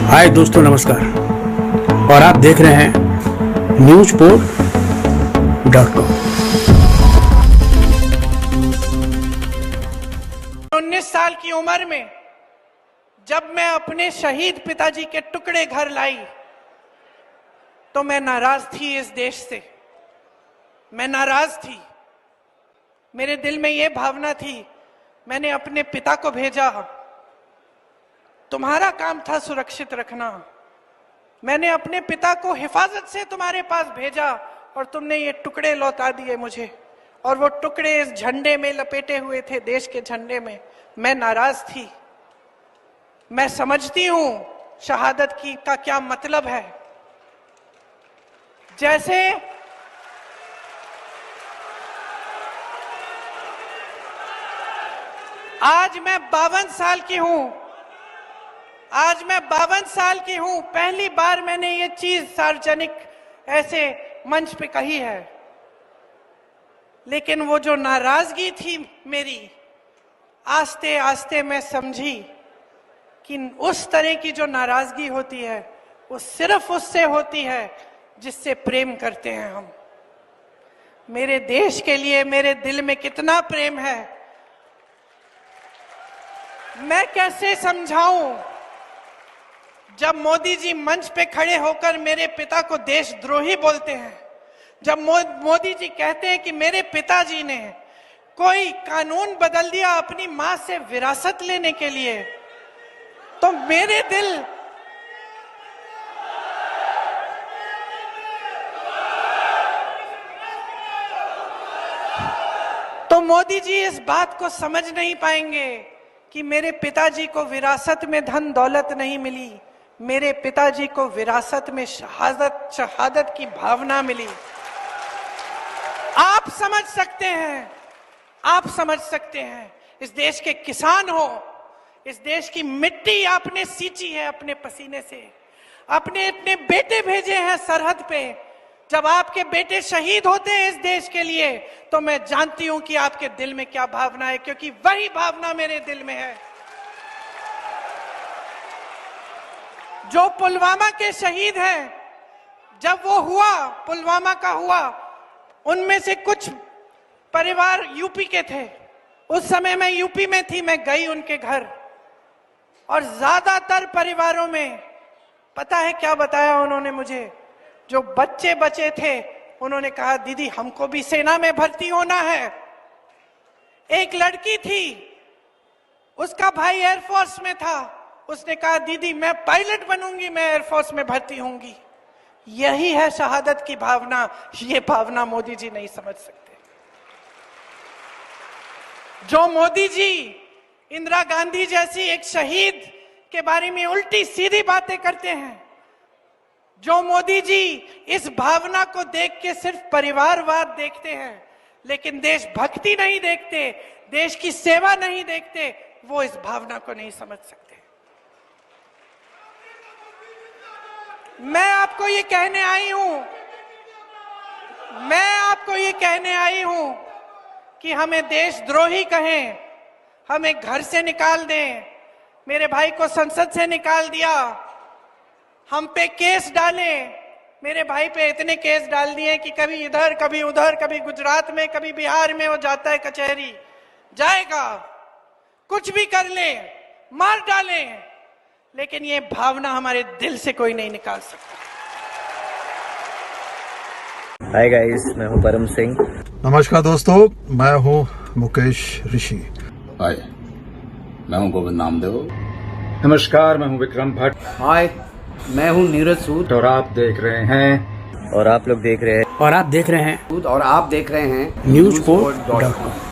हाय दोस्तों, नमस्कार। और आप देख रहे हैं newsport.com। 19 साल की उम्र में जब मैं अपने शहीद पिताजी के टुकड़े घर लाई तो मैं नाराज थी इस देश से। मैं नाराज थी। मेरे दिल में यह भावना थी, मैंने अपने पिता को भेजा, तुम्हारा काम था सुरक्षित रखना। मैंने अपने पिता को हिफाजत से तुम्हारे पास भेजा और तुमने ये टुकड़े लौटा दिए मुझे। और वो टुकड़े इस झंडे में लपेटे हुए थे, देश के झंडे में। मैं नाराज थी। मैं समझती हूं शहादत की का क्या मतलब है। जैसे आज मैं 52 साल की हूं। आज मैं 52 साल की हूं। पहली बार मैंने ये चीज सार्वजनिक ऐसे मंच पे कही है। लेकिन वो जो नाराजगी थी मेरी, आस्ते आस्ते मैं समझी कि उस तरह की जो नाराजगी होती है वो सिर्फ उससे होती है जिससे प्रेम करते हैं हम। मेरे देश के लिए मेरे दिल में कितना प्रेम है, मैं कैसे समझाऊं। जब मोदी जी मंच पे खड़े होकर मेरे पिता को देशद्रोही बोलते हैं, जब मोदी जी कहते हैं कि मेरे पिताजी ने कोई कानून बदल दिया अपनी मां से विरासत लेने के लिए, तो मेरे दिल तो मोदी जी इस बात को समझ नहीं पाएंगे कि मेरे पिताजी को विरासत में धन दौलत नहीं मिली, मेरे पिताजी को विरासत में शहादत की भावना मिली। आप समझ सकते हैं, आप समझ सकते हैं। इस देश के किसान हो, इस देश की मिट्टी आपने सींची है अपने पसीने से, अपने इतने बेटे भेजे हैं सरहद पे। जब आपके बेटे शहीद होते हैं इस देश के लिए तो मैं जानती हूं कि आपके दिल में क्या भावना है, क्योंकि वही भावना मेरे दिल में है। जो पुलवामा के शहीद हैं, जब वो हुआ, पुलवामा का हुआ, उनमें से कुछ परिवार यूपी के थे। उस समय मैं यूपी में थी, मैं गई उनके घर और ज्यादातर परिवारों में पता है क्या बताया उन्होंने मुझे। जो बच्चे बचे थे उन्होंने कहा, दीदी हमको भी सेना में भर्ती होना है। एक लड़की थी, उसका भाई एयरफोर्स में था, उसने कहा दीदी मैं पायलट बनूंगी, मैं एयरफोर्स में भर्ती होंगी। यही है शहादत की भावना। ये भावना मोदी जी नहीं समझ सकते। जो मोदी जी इंदिरा गांधी जैसी एक शहीद के बारे में उल्टी सीधी बातें करते हैं, जो मोदी जी इस भावना को देख के सिर्फ परिवारवाद देखते हैं लेकिन देशभक्ति नहीं देखते, देश की सेवा नहीं देखते, वो इस भावना को नहीं समझ सकते। मैं आपको ये कहने आई हूं कि हमें देशद्रोही कहें, हमें घर से निकाल दें, मेरे भाई को संसद से निकाल दिया, हम पे केस डाले। मेरे भाई पे इतने केस डाल दिए कि कभी इधर कभी उधर, कभी गुजरात में कभी बिहार में वो जाता है कचहरी, जाएगा, कुछ भी कर ले, मार डाले, लेकिन ये भावना हमारे दिल से कोई नहीं निकाल सकता। हाय गाइस, मैं हूं परम सिंह। नमस्कार दोस्तों, मैं हूं मुकेश ऋषि। हाय, मैं हूं गोविंद नामदेव। नमस्कार, मैं हूं विक्रम भट्ट। हाय, मैं हूं नीरज सूद और आप देख रहे हैं और आप लोग देख रहे हैं न्यूज़पोर्ट.com। और आप देख रहे हैं newsport.com।